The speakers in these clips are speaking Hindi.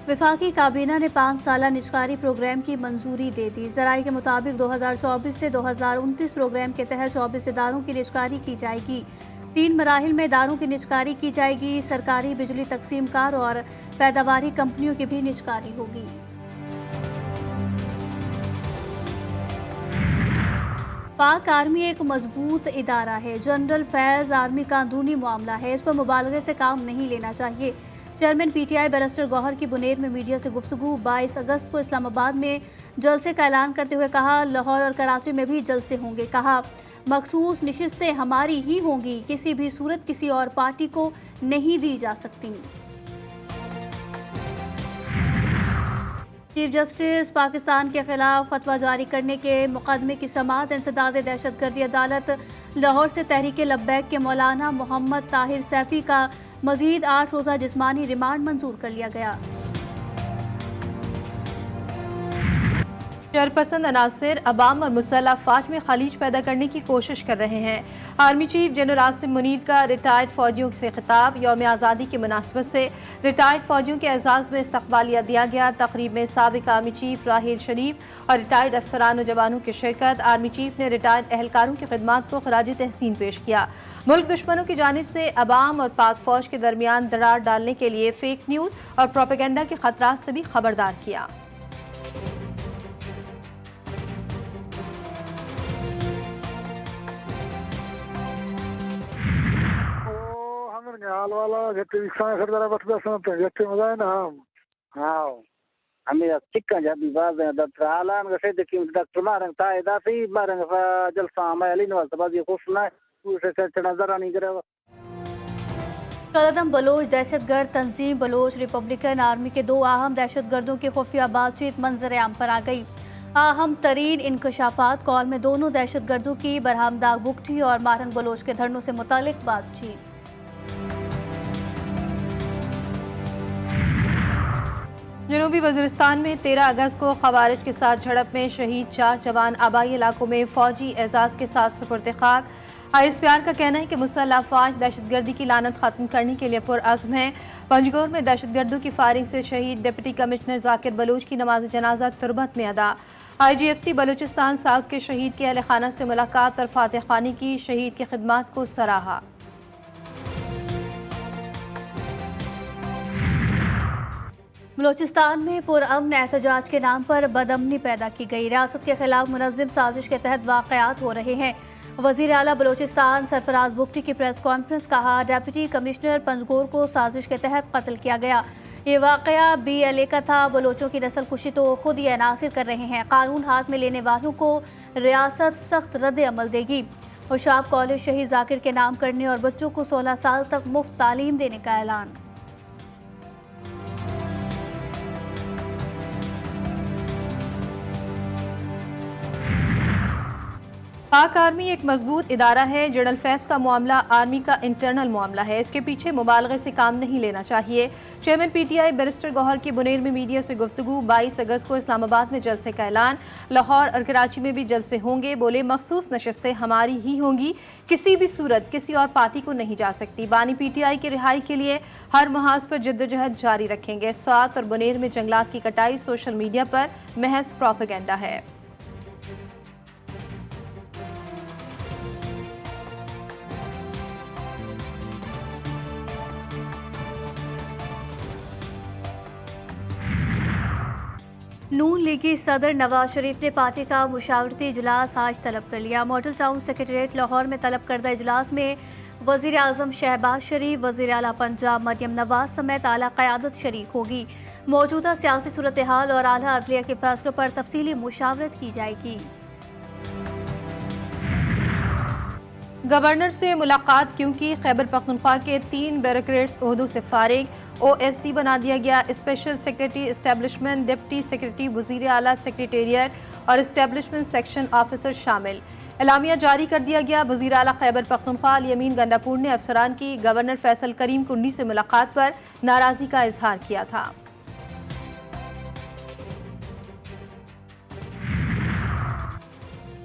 वफाकी काबीना ने 5 साला निजकारी प्रोग्राम की मंजूरी दे दी। ज़राए के मुताबिक 2024 से 2029 प्रोग्राम के तहत 24 इदारों की निजकारी की जाएगी। 3 मराहिल में इदारों की निजकारी की जाएगी। सरकारी बिजली तकसीमकार और पैदावारी कंपनियों की भी निजकारी होगी। पाक आर्मी एक मजबूत इदारा है। जनरल फैज आर्मी का अंदरूनी मामला है, इस पर मुबालगे से काम नहीं लेना चाहिए। चेयरमैन पीटीआई बैरिस्टर गौहर की बुनेर में मीडिया से गुफ्तगू। 22 अगस्त को इस्लामाबाद में जलसे का ऐलान करते हुए कहा, लाहौर और कराची में भी जलसे होंगे। कहा, मखसूस नशिस्तें हमारी ही होंगी, किसी भी सूरत किसी और पार्टी को नहीं दी जा सकती। चीफ जस्टिस पाकिस्तान के खिलाफ फतवा जारी करने के मुकदमे की समाअत। इंसदाद दहशतगर्दी अदालत लाहौर से तहरीक लब्बैक के मौलाना मोहम्मद ताहिर सैफी का मजीद 8 रोज़ा जिस्मानी रिमांड मंजूर कर लिया गया। शरपसंद अनासिर अवाम और मुसल्लह अफवाज में खलीज पैदा करने की कोशिश कर रहे हैं। Army chief general Asim Munir का रिटायर्ड फौजियों से खिताब। यौम आज़ादी की मुनासबत से रिटायर्ड फौजियों के एजाज़ में इस्तकबालिया दिया गया। तकरीब में साबिक आर्मी चीफ राहिल शरीफ और रिटायर्ड अफसरान और जवानों की शिरकत। आर्मी चीफ ने रिटायर्ड एहलकारों की खिदमात को खराज तहसीन पेश किया। मुल्क दुश्मनों की जानिब से अवाम और पाक फौज के दरमियान दरार डालने के लिए फेक न्यूज़ और प्रोपेगेंडा के खतरात से भी खबरदार किया। हाल वाला जैसे रिक्शा में खरीदारा बस बस में जैसे मजा है ना हम हाँ हमें चिक्का जाबी बाज है डॉक्टर आलान का सही कि डॉक्टर मारंग ताए दासी मारंग जलसा मैं अली नवाज बाज ये खुश ना उसे चढ़ा जरा नहीं करेगा। कलदम बलोच दहशतगर्द तंजीम बलोच रिपब्लिकन आर्मी के 2 अहम दहशतगर्दों की खुफिया बातचीत मंजर आम पर आ गई। अहम तरीन इंकशाफात कॉल में दोनों दहशतगर्दों की बरहमदाग बुगटी और मारंग बलोच के धरनों से मुतालिक बातचीत। जनूबी वज़ीरिस्तान में 13 अगस्त को खवारिज के साथ झड़प में शहीद 4 जवान आबाई इलाकों में फौजी एजाज के साथ सुपुर्द खाक। ISPR का कहना है कि मुसल्लह अफवाज दहशतगर्दी की लानत खत्म करने के लिए पुरअज़्म है। पंजगोर में दहशतगर्दों की फायरिंग से शहीद डिप्टी कमिश्नर जाकिर बलूच की नमाज जनाजा तुरबत में अदा। IGFC बलूचिस्तान साउथ के शहीद के अहल खाना से मुलाकात और फातह खानी की। शहीद की खिदमात को सराहा। बलोचिस्तान में पुरअमन एहतजाज के नाम पर बदअमनी पैदा की गई। रियासत के खिलाफ मुनज़्ज़म साजिश के तहत वाक़यात हो रहे हैं। वज़ीर आला बलोचिस्तान सरफराज बुगटी की प्रेस कॉन्फ्रेंस। कहा, डिप्टी कमिश्नर पंजगोर को साजिश के तहत कत्ल किया गया। ये वाक़या BLA का था। बलोचों की नस्ल कुशी तो खुद ही अनासिर कर रहे हैं। कानून हाथ में लेने वालों को रियासत सख्त रद्द अमल देगी। होशाब कॉलेज शहीद जाकिर के नाम करने और बच्चों को 16 साल तक मुफ्त तालीम देने का ऐलान। पाक आर्मी एक मजबूत इदारा है। जनरल फैज का मामला आर्मी का इंटरनल मामला है, इसके पीछे मुबालगे से काम नहीं लेना चाहिए। चेयरमैन PTI बैरिस्टर गौहर की बुनेर में मीडिया से गुफ्तगू। 22 अगस्त को इस्लामाबाद में जलसे का ऐलान। लाहौर और कराची में भी जलसे होंगे। बोले, मखसूस नशस्तें हमारी ही होंगी, किसी भी सूरत किसी और पार्टी को नहीं जा सकती। बानी PTI की रिहाई के लिए हर महाज पर जद्दोजहद जारी रखेंगे। स्वात और बुनेर में जंगलात की कटाई सोशल मीडिया पर महज प्रोपेगेंडा है। नून लीगी सदर नवाज शरीफ ने पार्टी का मुशावरती इजलास आज तलब कर लिया। मॉडल टाउन सेक्रेटरीट लाहौर में तलब करदा इजलास में वज़ीर आज़म शहबाज शरीफ, वज़ीर आला पंजाब मरियम नवाज समेत आला क़यादत शरीक होगी। मौजूदा सियासी सूरत हाल और आला अदलिया के फैसलों पर तफसीली मुशावरत की जाएगी। गवर्नर से मुलाकात क्योंकि खैबर पख्तूनख्वा के 3 ब्यूरोक्रेट्स ओहदों से फारिग। OSD बना दिया गया। Special secretary establishment, deputy secretary वज़ीर आला सेक्रेटेरिएट और इस्टेब्लिशमेंट सेक्शन ऑफिसर शामिल। एलामिया जारी कर दिया गया। वज़ीर आला खैबर पख्तूनख्वा अल-यमीन गंडापुर ने अफसरान की गवर्नर फैसल करीम कुंडी से मुलाकात पर नाराज़गी का इजहार किया था।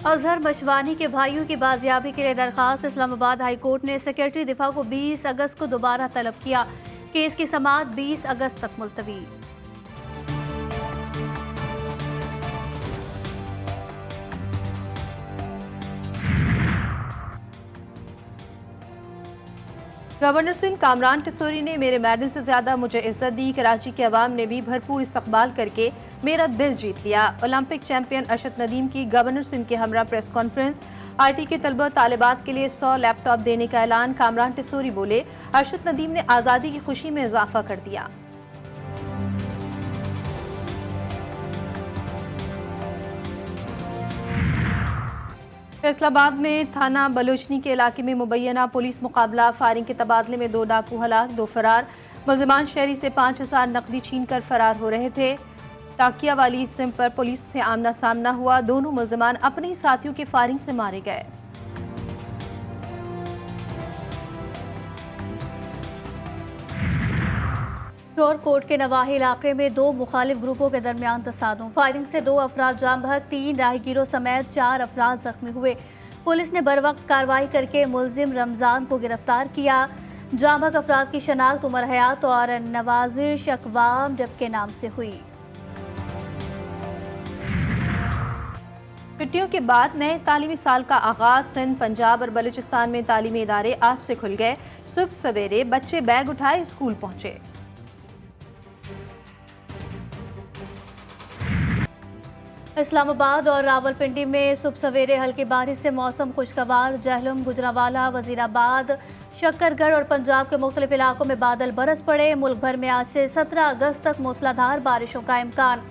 अजहर मशवानी के भाइयों की बाजियाबी के लिए दरखास्त। इस्लामाबाद हाई कोर्ट ने सेक्रेटरी दिफा को 20 अगस्त को दोबारा तलब किया। केस की समाअत 20 अगस्त तक मुलतवी। गवर्नर सिंह कामरान टिसोरी ने मेरे मेडल से ज्यादा मुझे इज्जत दी। कराची के अवाम ने भी भरपूर इस्तकबाल करके मेरा दिल जीत लिया। ओलंपिक चैंपियन अरशद नदीम की गवर्नर सिंह के हमरा प्रेस कॉन्फ्रेंस। आईटी के तलबा तालिबात के लिए 100 लैपटॉप देने का ऐलान। कामरान टिसोरी बोले, अरशद नदीम ने आज़ादी की खुशी में इजाफा कर दिया। फैसलाबाद में थाना बलोचनी के इलाके में मुबैना पुलिस मुकाबला। फायरिंग के तबादले में 2 डाकू हलाक, 2 फरार। मुल्जिमान शहरी से 5000 नकदी छीन कर फरार हो रहे थे। टाकिया वाली सिम पर पुलिस से आमना सामना हुआ। दोनों मुल्जिमान अपने ही साथियों की फायरिंग से मारे गए। शोरकोट के नवाही इलाके में 2 मुखालिफ ग्रुपों के दरमियान तसादुम। फायरिंग से 2 अफराद जाम बहक, 3 राहगीरों समेत 4 अफराद जख्मी हुए। पुलिस ने बरवक्त कार्रवाई करके मुलजिम रमजान को गिरफ्तार किया। जाम बहक अफराद की शनाख्त उमर हयात और नवाजिश अकवाम जब के नाम से हुई। छुट्टियों के बाद नए तालीमी साल का आगाज। सिंध, पंजाब और बलूचिस्तान में तालीमी इदारे आज से खुल गए। सुबह सवेरे बच्चे बैग उठाए स्कूल पहुंचे। इस्लामाबाद और रावलपिंडी में सुबह सवेरे हल्की बारिश से मौसम खुशगवार। जहलम, गुजरावाला, वजीराबाद, शक्करगढ़ और पंजाब के मुख्तलिफ इलाकों में बादल बरस पड़े। मुल्क भर में आज से 17 अगस्त तक मूसलाधार बारिशों का इम्कान।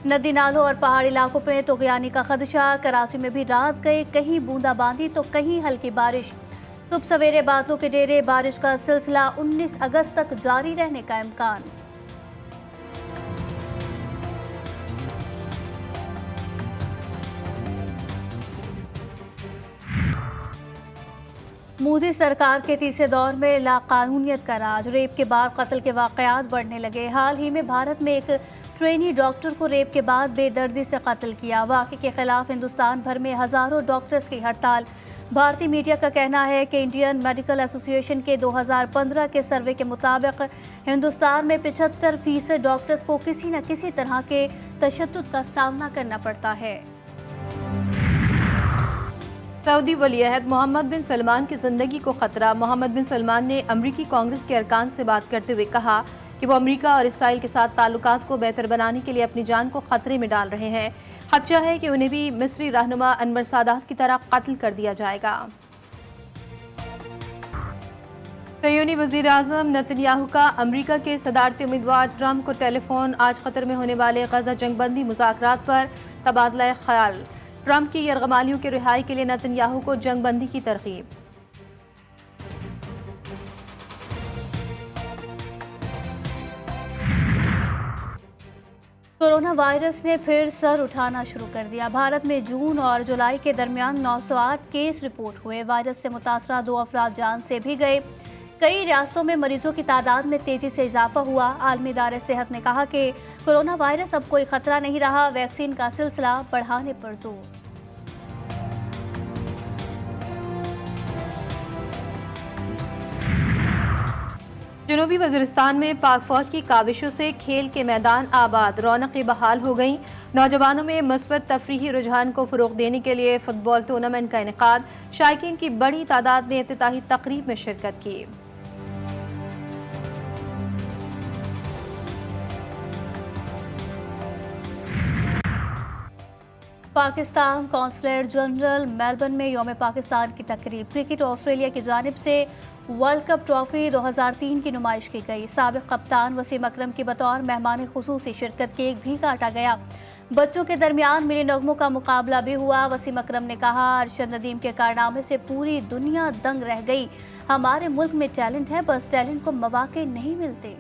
नदी नालों और पहाड़ी इलाकों में तुगयानी का खदशा। कराची में भी रात गई, कहीं बूंदाबांदी तो कहीं हल्की बारिश। सुबह सवेरे बादलों के डेरे। बारिश का सिलसिला 19 अगस्त तक जारी रहने का इम्कान। मोदी सरकार के तीसरे दौर में लाकानूनियत का राज। रेप के बाद कत्ल के वाकयात बढ़ने लगे। हाल ही में भारत में एक ट्रेनी डॉक्टर को रेप के बाद बेदर्दी से कत्ल किया। वाक़े के खिलाफ हिंदुस्तान भर में हज़ारों डॉक्टर्स की हड़ताल। भारतीय मीडिया का कहना है कि इंडियन मेडिकल एसोसिएशन के 2015 के सर्वे के मुताबिक हिंदुस्तान में 75% डॉक्टर्स को किसी न किसी तरह के तशद्दुद का सामना करना पड़ता है। सऊदी वलीअहद मोहम्मद बिन सलमान की जिंदगी को खतरा। मोहम्मद बिन सलमान ने अमरीकी कांग्रेस के अरकान से बात करते हुए कहा कि वो अमेरिका और इसराइल के साथ ताल्लुकात को बेहतर बनाने के लिए अपनी जान को खतरे में डाल रहे हैं। खदशा है कि उन्हें भी मिस्री रहनुमा अनवर सादात की तरह कत्ल कर दिया जाएगा। सयूनी वज़ीर आज़म नेतन्याहू का अमेरिका के सदारती उम्मीदवार ट्रंप को टेलीफोन। आज कतर में होने वाले गजा जंगबंदी मुज़ाकरात पर तबादला ख्याल। ट्रंप की यरगमालियों की रिहाई के लिए नेतन्याहू को जंगबंदी की तरगीब। कोरोना वायरस ने फिर सर उठाना शुरू कर दिया। भारत में जून और जुलाई के दरमियान 908 केस रिपोर्ट हुए। वायरस से मुतासरा 2 अफराद जान से भी गए। कई रियासतों में मरीजों की तादाद में तेजी से इजाफा हुआ। आलमी इदारे सेहत ने कहा कि कोरोना वायरस अब कोई खतरा नहीं रहा। वैक्सीन का सिलसिला बढ़ाने पर जोर। जनूबी वज़ीरिस्तान में पाक फौज की काविशों से खेल के मैदान आबाद। रौनकें बहाल हो गईं। नौजवानों में मुस्बत तफरीही रुझान को फ़रोग़ देने के लिए फुटबॉल टूर्नामेंट का इनेकाद। शायकीन की बड़ी तादाद ने इफ्तिताही तकरीब में शिरकत की। पाकिस्तान कौंसलर जनरल मेलबर्न में यौम पाकिस्तान की तकरीब। क्रिकेट ऑस्ट्रेलिया की जानिब से वर्ल्ड कप ट्रॉफी 2003 की नुमाइश की गई। साबिक कप्तान वसीम अकरम की बतौर मेहमान खुसूसी शिरकत केक भी काटा गया। बच्चों के दरमियान मिली नगमों का मुकाबला भी हुआ। वसीम अकरम ने कहा, अरशद नदीम के कारनामे से पूरी दुनिया दंग रह गई। हमारे मुल्क में टैलेंट है, बस टैलेंट को मौके नहीं मिलते।